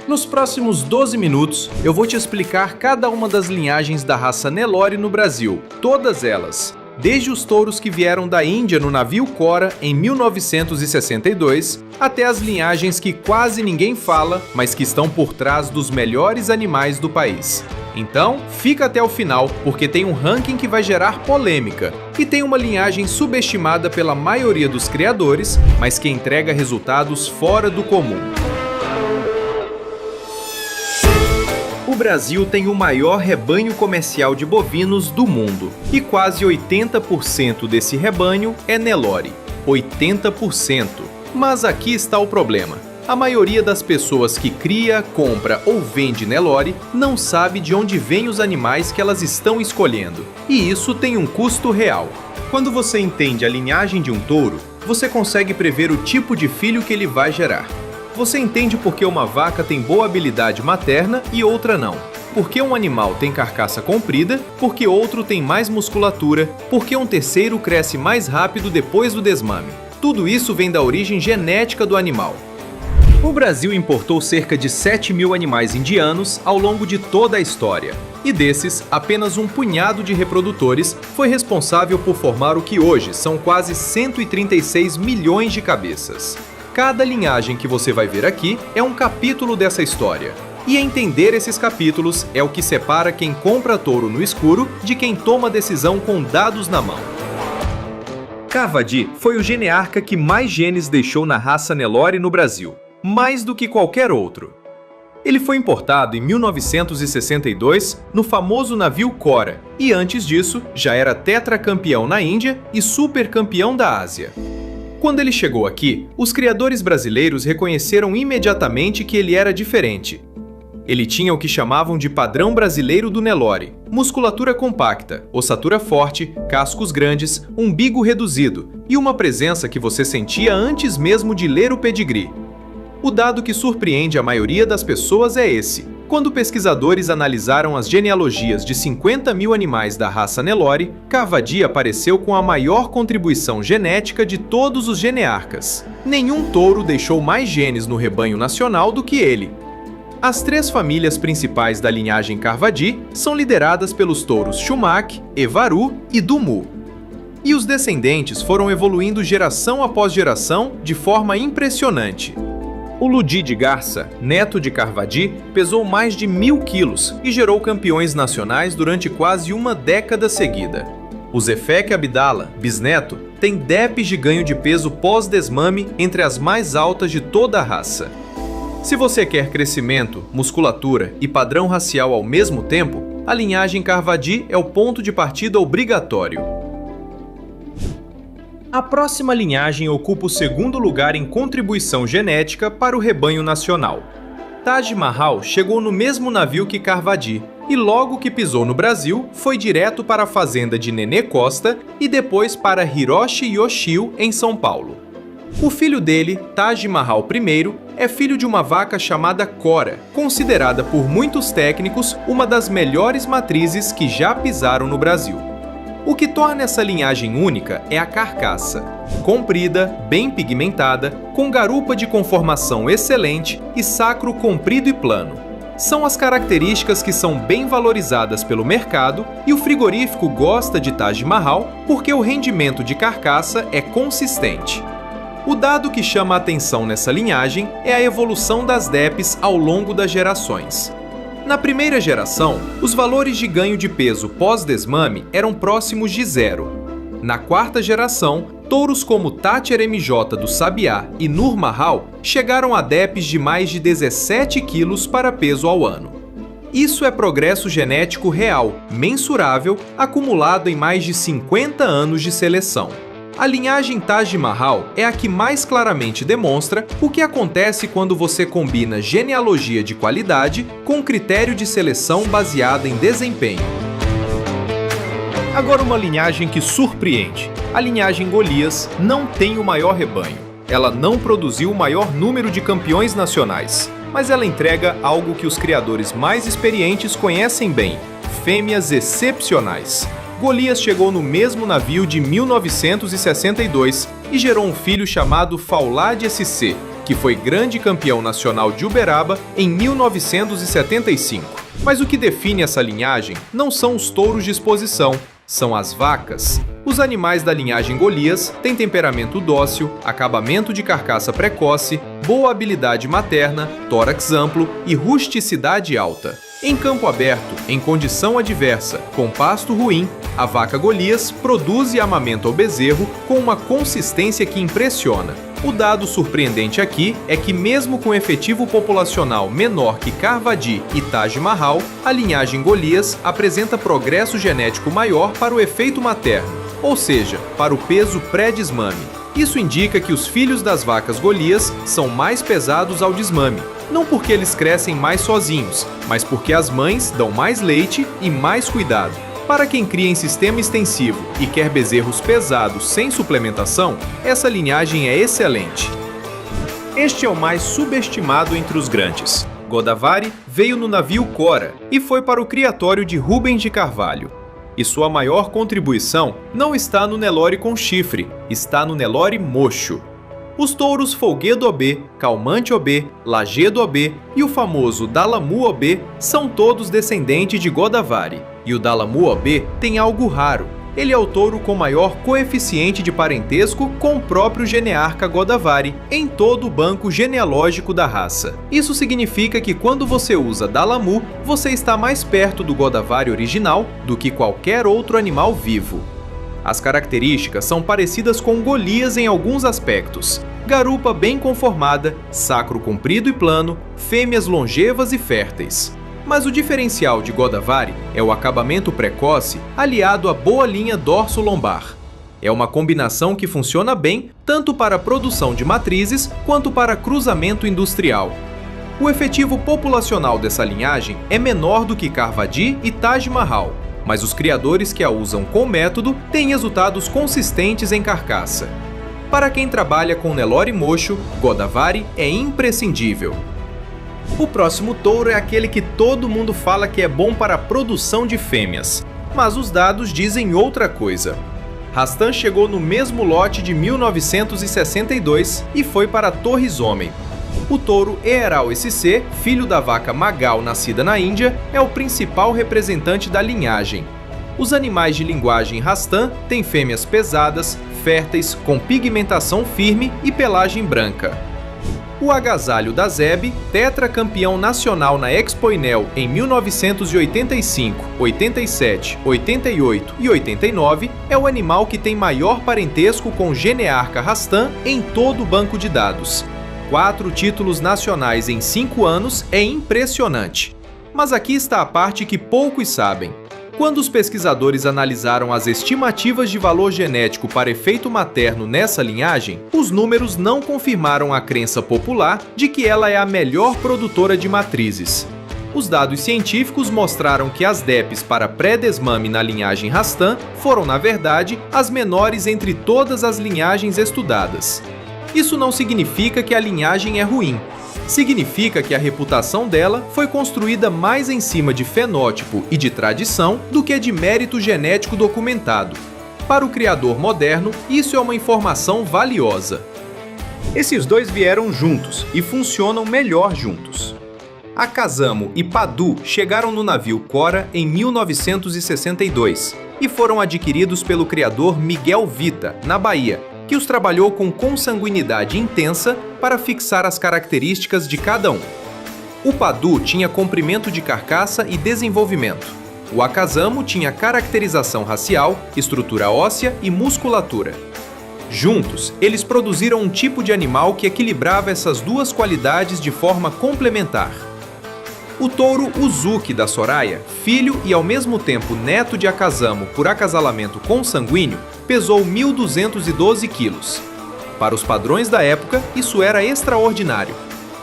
Nos próximos 12 minutos, eu vou te explicar cada uma das linhagens da raça Nelore no Brasil, todas elas. Desde os touros que vieram da Índia no navio Cora em 1962, até as linhagens que quase ninguém fala, mas que estão por trás dos melhores animais do país. Então, fica até o final, porque tem um ranking que vai gerar polêmica, e tem uma linhagem subestimada pela maioria dos criadores, mas que entrega resultados fora do comum. O Brasil tem o maior rebanho comercial de bovinos do mundo, e quase 80% desse rebanho é Nelore. 80%. Mas aqui está o problema. A maioria das pessoas que cria, compra ou vende Nelore não sabe de onde vêm os animais que elas estão escolhendo. E isso tem um custo real. Quando você entende a linhagem de um touro, você consegue prever o tipo de filho que ele vai gerar. Você entende por que uma vaca tem boa habilidade materna e outra não. Por que um animal tem carcaça comprida, por que outro tem mais musculatura, por que um terceiro cresce mais rápido depois do desmame. Tudo isso vem da origem genética do animal. O Brasil importou cerca de 7.000 animais indianos ao longo de toda a história. E desses, apenas um punhado de reprodutores foi responsável por formar o que hoje são quase 136 milhões de cabeças. Cada linhagem que você vai ver aqui é um capítulo dessa história. E entender esses capítulos é o que separa quem compra touro no escuro de quem toma decisão com dados na mão. Carvadi foi o genearca que mais genes deixou na raça Nelore no Brasil, mais do que qualquer outro. Ele foi importado em 1962 no famoso navio Cora, e antes disso já era tetracampeão na Índia e supercampeão da Ásia. Quando ele chegou aqui, os criadores brasileiros reconheceram imediatamente que ele era diferente. Ele tinha o que chamavam de padrão brasileiro do Nelore: musculatura compacta, ossatura forte, cascos grandes, umbigo reduzido e uma presença que você sentia antes mesmo de ler o pedigree. O dado que surpreende a maioria das pessoas é esse. Quando pesquisadores analisaram as genealogias de 50.000 animais da raça Nelore, Carvadi apareceu com a maior contribuição genética de todos os genearcas. Nenhum touro deixou mais genes no rebanho nacional do que ele. As 3 famílias principais da linhagem Carvadi são lideradas pelos touros Shumaque, Evaru e Dumu. E os descendentes foram evoluindo geração após geração de forma impressionante. O Ludi de Garça, neto de Carvadi, pesou mais de 1.000 quilos e gerou campeões nacionais durante quase uma década seguida. O Zefek Abdala, bisneto, tem DEPs de ganho de peso pós-desmame entre as mais altas de toda a raça. Se você quer crescimento, musculatura e padrão racial ao mesmo tempo, a linhagem Carvadi é o ponto de partida obrigatório. A próxima linhagem ocupa o 2º lugar em contribuição genética para o rebanho nacional. Taj Mahal chegou no mesmo navio que Carvadi e logo que pisou no Brasil foi direto para a fazenda de Nenê Costa e depois para Hiroshi Yoshio em São Paulo. O filho dele, Taj Mahal I, é filho de uma vaca chamada Cora, considerada por muitos técnicos uma das melhores matrizes que já pisaram no Brasil. O que torna essa linhagem única é a carcaça. Comprida, bem pigmentada, com garupa de conformação excelente e sacro comprido e plano. São as características que são bem valorizadas pelo mercado e o frigorífico gosta de Taj Mahal porque o rendimento de carcaça é consistente. O dado que chama a atenção nessa linhagem é a evolução das DEPs ao longo das gerações. Na primeira geração, os valores de ganho de peso pós-desmame eram próximos de 0. Na 4ª geração, touros como Thatcher MJ do Sabiá e Nur Mahal chegaram a DEPs de mais de 17 quilos para peso ao ano. Isso é progresso genético real, mensurável, acumulado em mais de 50 anos de seleção. A linhagem Taj Mahal é a que mais claramente demonstra o que acontece quando você combina genealogia de qualidade com critério de seleção baseada em desempenho. Agora uma linhagem que surpreende. A linhagem Golias não tem o maior rebanho. Ela não produziu o maior número de campeões nacionais, mas ela entrega algo que os criadores mais experientes conhecem bem: fêmeas excepcionais. Golias chegou no mesmo navio de 1962 e gerou um filho chamado Faulad SC, que foi grande campeão nacional de Uberaba em 1975. Mas o que define essa linhagem não são os touros de exposição, são as vacas. Os animais da linhagem Golias têm temperamento dócil, acabamento de carcaça precoce, boa habilidade materna, tórax amplo e rusticidade alta. Em campo aberto, em condição adversa, com pasto ruim, a vaca Golias produz e amamenta o bezerro com uma consistência que impressiona. O dado surpreendente aqui é que, mesmo com efetivo populacional menor que Carvadi e Taj Mahal, a linhagem Golias apresenta progresso genético maior para o efeito materno, ou seja, para o peso pré-desmame. Isso indica que os filhos das vacas Golias são mais pesados ao desmame, não porque eles crescem mais sozinhos, mas porque as mães dão mais leite e mais cuidado. Para quem cria em sistema extensivo e quer bezerros pesados sem suplementação, essa linhagem é excelente. Este é o mais subestimado entre os grandes. Godavari veio no navio Cora e foi para o criatório de Rubens de Carvalho. E sua maior contribuição não está no Nelore com chifre, está no Nelore mocho. Os touros Folguedo OB, Calmante OB, Lagedo OB e o famoso Dalamu OB são todos descendentes de Godavari. E o Dalamu OB tem algo raro. Ele é o touro com maior coeficiente de parentesco com o próprio genearca Godavari em todo o banco genealógico da raça. Isso significa que quando você usa Dalamu, você está mais perto do Godavari original do que qualquer outro animal vivo. As características são parecidas com Golias em alguns aspectos. Garupa bem conformada, sacro comprido e plano, fêmeas longevas e férteis. Mas o diferencial de Godavari é o acabamento precoce aliado à boa linha dorso-lombar. É uma combinação que funciona bem tanto para a produção de matrizes quanto para cruzamento industrial. O efetivo populacional dessa linhagem é menor do que Carvadi e Taj Mahal, mas os criadores que a usam com método têm resultados consistentes em carcaça. Para quem trabalha com Nelore mocho, Godavari é imprescindível. O próximo touro é aquele que todo mundo fala que é bom para a produção de fêmeas, mas os dados dizem outra coisa. Rastan chegou no mesmo lote de 1962 e foi para Torres Homem. O touro Eheral SC, filho da vaca Magal nascida na Índia, é o principal representante da linhagem. Os animais de linguagem Rastan têm fêmeas pesadas, férteis, com pigmentação firme e pelagem branca. O agasalho da Zeb, tetracampeão nacional na Expo Inel em 1985, 87, 88 e 89, é o animal que tem maior parentesco com o genearca Rastan em todo o banco de dados. 4 títulos nacionais em 5 anos é impressionante. Mas aqui está a parte que poucos sabem. Quando os pesquisadores analisaram as estimativas de valor genético para efeito materno nessa linhagem, os números não confirmaram a crença popular de que ela é a melhor produtora de matrizes. Os dados científicos mostraram que as DEPs para pré-desmame na linhagem Rastan foram, na verdade, as menores entre todas as linhagens estudadas. Isso não significa que a linhagem é ruim. Significa que a reputação dela foi construída mais em cima de fenótipo e de tradição do que de mérito genético documentado. Para o criador moderno, isso é uma informação valiosa. Esses dois vieram juntos e funcionam melhor juntos. Akazamo e Padu chegaram no navio Cora em 1962 e foram adquiridos pelo criador Miguel Vita, na Bahia, que os trabalhou com consanguinidade intensa para fixar as características de cada um. O Padu tinha comprimento de carcaça e desenvolvimento. O Akazamo tinha caracterização racial, estrutura óssea e musculatura. Juntos, eles produziram um tipo de animal que equilibrava essas duas qualidades de forma complementar. O touro Uzuki da Soraya, filho e ao mesmo tempo neto de Akazamo por acasalamento consanguíneo, pesou 1.212 quilos. Para os padrões da época, isso era extraordinário.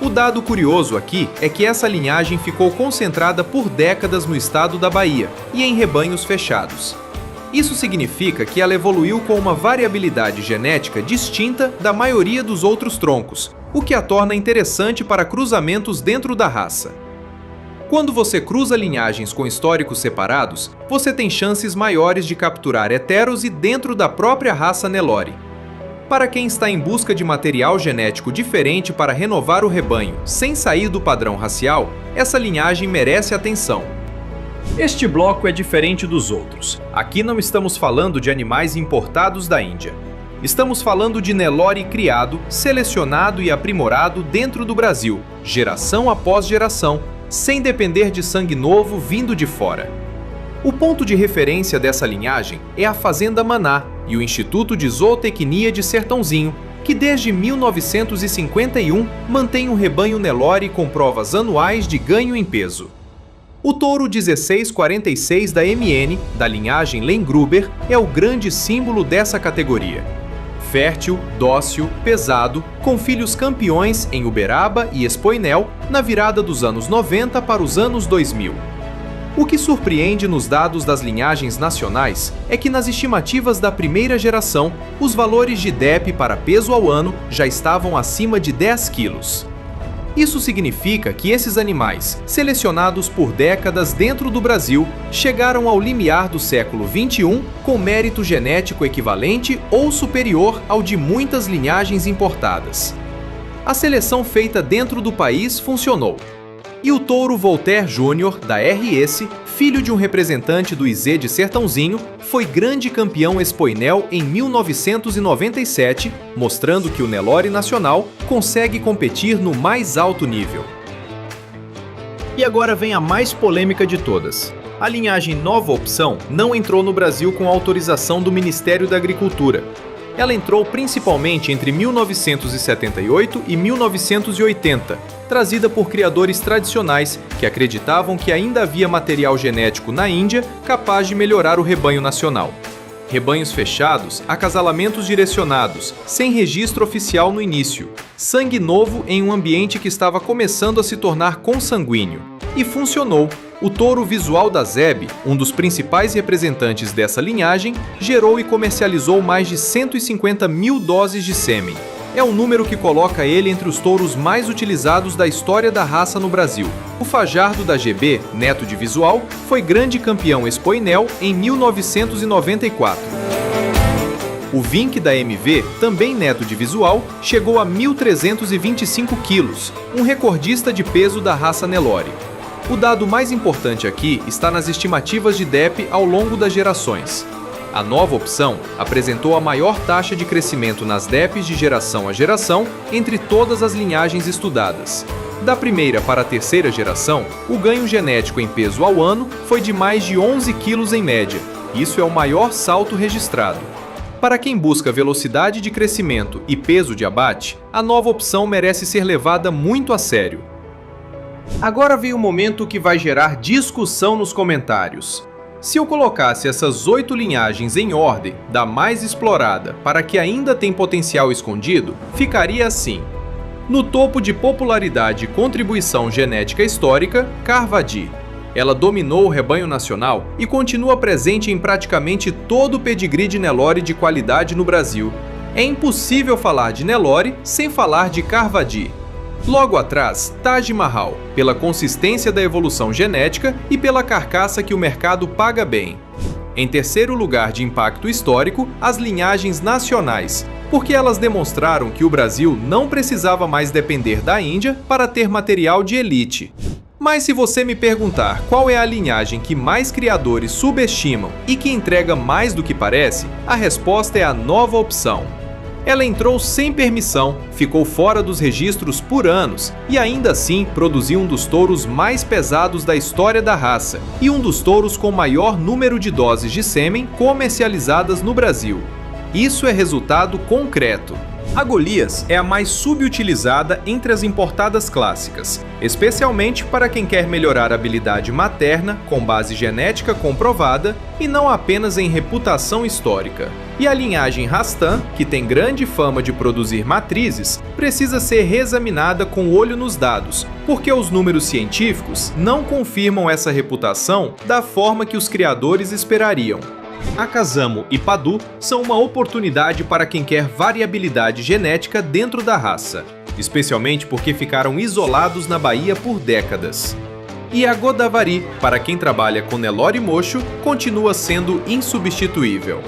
O dado curioso aqui é que essa linhagem ficou concentrada por décadas no estado da Bahia e em rebanhos fechados. Isso significa que ela evoluiu com uma variabilidade genética distinta da maioria dos outros troncos, o que a torna interessante para cruzamentos dentro da raça. Quando você cruza linhagens com históricos separados, você tem chances maiores de capturar heteros e dentro da própria raça Nelore. Para quem está em busca de material genético diferente para renovar o rebanho, sem sair do padrão racial, essa linhagem merece atenção. Este bloco é diferente dos outros. Aqui não estamos falando de animais importados da Índia. Estamos falando de Nelore criado, selecionado e aprimorado dentro do Brasil, geração após geração, sem depender de sangue novo vindo de fora. O ponto de referência dessa linhagem é a Fazenda Maná e o Instituto de Zootecnia de Sertãozinho, que desde 1951 mantém um rebanho Nelore com provas anuais de ganho em peso. O touro 1646 da MN, da linhagem Lengruber, é o grande símbolo dessa categoria. Fértil, dócil, pesado, com filhos campeões em Uberaba e Expoinel na virada dos anos 90 para os anos 2000. O que surpreende nos dados das linhagens nacionais é que nas estimativas da primeira geração, os valores de DEP para peso ao ano já estavam acima de 10 quilos. Isso significa que esses animais, selecionados por décadas dentro do Brasil, chegaram ao limiar do século XXI com mérito genético equivalente ou superior ao de muitas linhagens importadas. A seleção feita dentro do país funcionou. E o touro Voltaire Júnior, da RS, filho de um representante do IZ de Sertãozinho, foi grande campeão Expoinel em 1997, mostrando que o Nelore nacional consegue competir no mais alto nível. E agora vem a mais polêmica de todas. A linhagem Nova Opção não entrou no Brasil com autorização do Ministério da Agricultura. Ela entrou principalmente entre 1978 e 1980, trazida por criadores tradicionais que acreditavam que ainda havia material genético na Índia capaz de melhorar o rebanho nacional. Rebanhos fechados, acasalamentos direcionados, sem registro oficial no início, sangue novo em um ambiente que estava começando a se tornar consanguíneo. E funcionou. O touro visual da Zeb, um dos principais representantes dessa linhagem, gerou e comercializou mais de 150 mil doses de sêmen. É um número que coloca ele entre os touros mais utilizados da história da raça no Brasil. O Fajardo da GB, neto de visual, foi grande campeão Expoinel em 1994. O Vink da MV, também neto de visual, chegou a 1.325 quilos, um recordista de peso da raça Nelore. O dado mais importante aqui está nas estimativas de DEP ao longo das gerações. A Nova Opção apresentou a maior taxa de crescimento nas DEPs de geração a geração entre todas as linhagens estudadas. Da primeira para a terceira geração, o ganho genético em peso ao ano foi de mais de 11 quilos em média. Isso é o maior salto registrado. Para quem busca velocidade de crescimento e peso de abate, a Nova Opção merece ser levada muito a sério. Agora vem o momento que vai gerar discussão nos comentários. Se eu colocasse essas 8 linhagens em ordem, da mais explorada para a que ainda tem potencial escondido, ficaria assim. No topo de popularidade e contribuição genética histórica, Carvadi. Ela dominou o rebanho nacional e continua presente em praticamente todo o pedigree de Nelore de qualidade no Brasil. É impossível falar de Nelore sem falar de Carvadi. Logo atrás, Taj Mahal, pela consistência da evolução genética e pela carcaça que o mercado paga bem. Em terceiro lugar de impacto histórico, as linhagens nacionais, porque elas demonstraram que o Brasil não precisava mais depender da Índia para ter material de elite. Mas se você me perguntar qual é a linhagem que mais criadores subestimam e que entrega mais do que parece, a resposta é a Nova Opção. Ela entrou sem permissão, ficou fora dos registros por anos e ainda assim produziu um dos touros mais pesados da história da raça e um dos touros com maior número de doses de sêmen comercializadas no Brasil. Isso é resultado concreto. A Golias é a mais subutilizada entre as importadas clássicas, especialmente para quem quer melhorar a habilidade materna com base genética comprovada e não apenas em reputação histórica. E a linhagem Rastan, que tem grande fama de produzir matrizes, precisa ser reexaminada com olho nos dados, porque os números científicos não confirmam essa reputação da forma que os criadores esperariam. A Casamo e Padu são uma oportunidade para quem quer variabilidade genética dentro da raça, especialmente porque ficaram isolados na Bahia por décadas. E a Godavari, para quem trabalha com Nelore mocho, continua sendo insubstituível.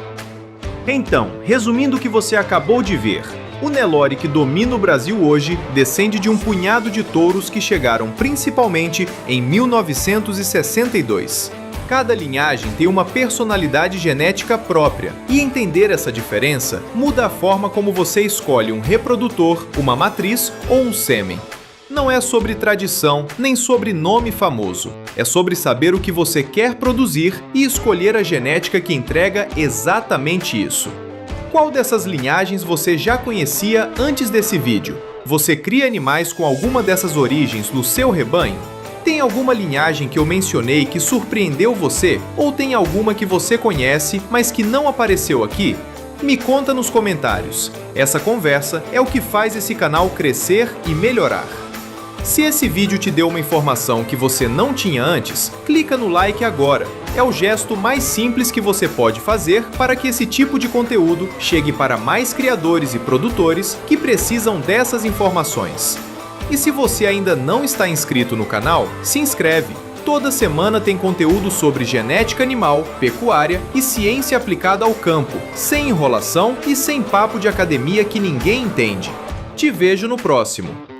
Então, resumindo o que você acabou de ver, o Nelore que domina o Brasil hoje descende de um punhado de touros que chegaram principalmente em 1962. Cada linhagem tem uma personalidade genética própria, e entender essa diferença muda a forma como você escolhe um reprodutor, uma matriz ou um sêmen. Não é sobre tradição, nem sobre nome famoso. É sobre saber o que você quer produzir e escolher a genética que entrega exatamente isso. Qual dessas linhagens você já conhecia antes desse vídeo? Você cria animais com alguma dessas origens no seu rebanho? Tem alguma linhagem que eu mencionei que surpreendeu você? Ou tem alguma que você conhece, mas que não apareceu aqui? Me conta nos comentários. Essa conversa é o que faz esse canal crescer e melhorar. Se esse vídeo te deu uma informação que você não tinha antes, clica no like agora. É o gesto mais simples que você pode fazer para que esse tipo de conteúdo chegue para mais criadores e produtores que precisam dessas informações. E se você ainda não está inscrito no canal, se inscreve. Toda semana tem conteúdo sobre genética animal, pecuária e ciência aplicada ao campo, sem enrolação e sem papo de academia que ninguém entende. Te vejo no próximo.